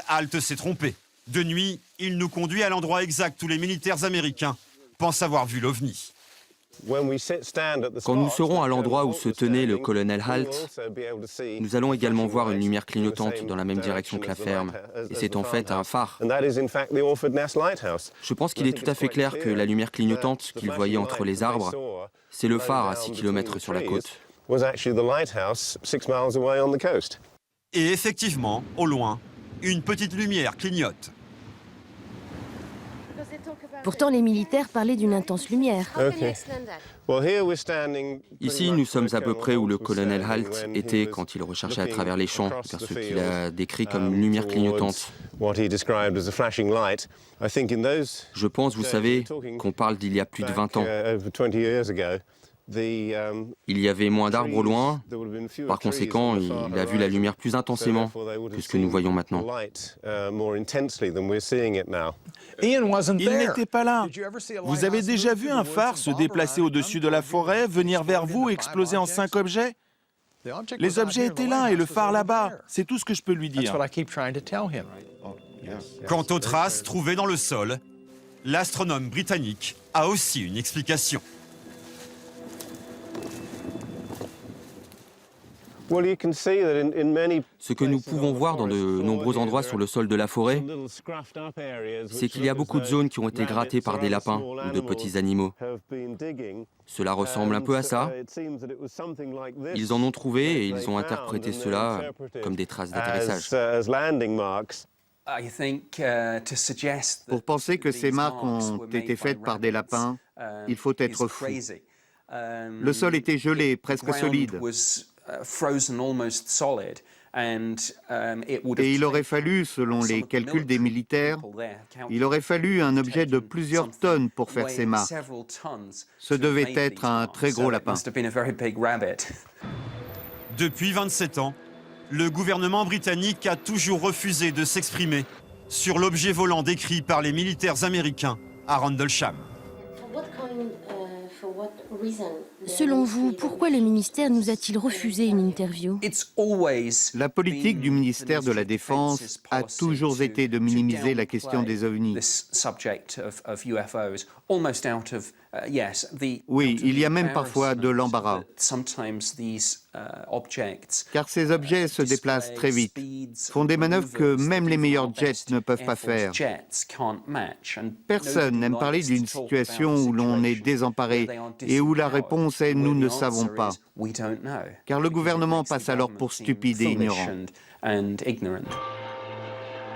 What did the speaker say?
HALT s'est trompé. De nuit, il nous conduit à l'endroit exact où les militaires américains pensent avoir vu l'OVNI. Quand nous serons à l'endroit où se tenait le colonel HALT, nous allons également voir une lumière clignotante dans la même direction que la ferme. Et c'est en fait un phare. Je pense qu'il est tout à fait clair que la lumière clignotante qu'il voyait entre les arbres, c'est le phare à 6 km sur la côte. Et effectivement, au loin, une petite lumière clignote. Pourtant, les militaires parlaient d'une intense lumière. Ici, nous sommes à peu près où le colonel HALT était quand il recherchait à travers les champs vers ce qu'il a décrit comme une lumière clignotante. Je pense, vous savez, qu'on parle d'il y a plus de 20 ans. Il y avait moins d'arbres au loin, par conséquent, il a vu la lumière plus intensément que ce que nous voyons maintenant. Il n'était pas là. Vous avez déjà vu un phare se déplacer au-dessus de la forêt, venir vers vous, exploser en 5 objets? Les objets étaient là et le phare là-bas. C'est tout ce que je peux lui dire. Quant aux traces trouvées dans le sol, l'astronome britannique a aussi une explication. Ce que nous pouvons voir dans de nombreux endroits sur le sol de la forêt, c'est qu'il y a beaucoup de zones qui ont été grattées par des lapins ou de petits animaux. Cela ressemble un peu à ça. Ils en ont trouvé et ils ont interprété cela comme des traces d'atterrissage. Pour penser que ces marques ont été faites par des lapins, il faut être fou. Le sol était gelé, presque solide. Et il aurait fallu, selon les calculs des militaires, il aurait fallu un objet de plusieurs tonnes pour faire ces marques. Ce devait être un très gros lapin. Depuis 27 ans, le gouvernement britannique a toujours refusé de s'exprimer sur l'objet volant décrit par les militaires américains à Rendlesham. Selon vous, pourquoi le ministère nous a-t-il refusé une interview? La politique du ministère de la Défense a toujours été de minimiser la question des ovnis. Oui, il y a même parfois de l'embarras. Car ces objets se déplacent très vite, font des manœuvres que même les meilleurs jets ne peuvent pas faire. Personne n'aime parler d'une situation où l'on est désemparé et où la réponse est « nous ne savons pas ». Car le gouvernement passe alors pour stupide et ignorant.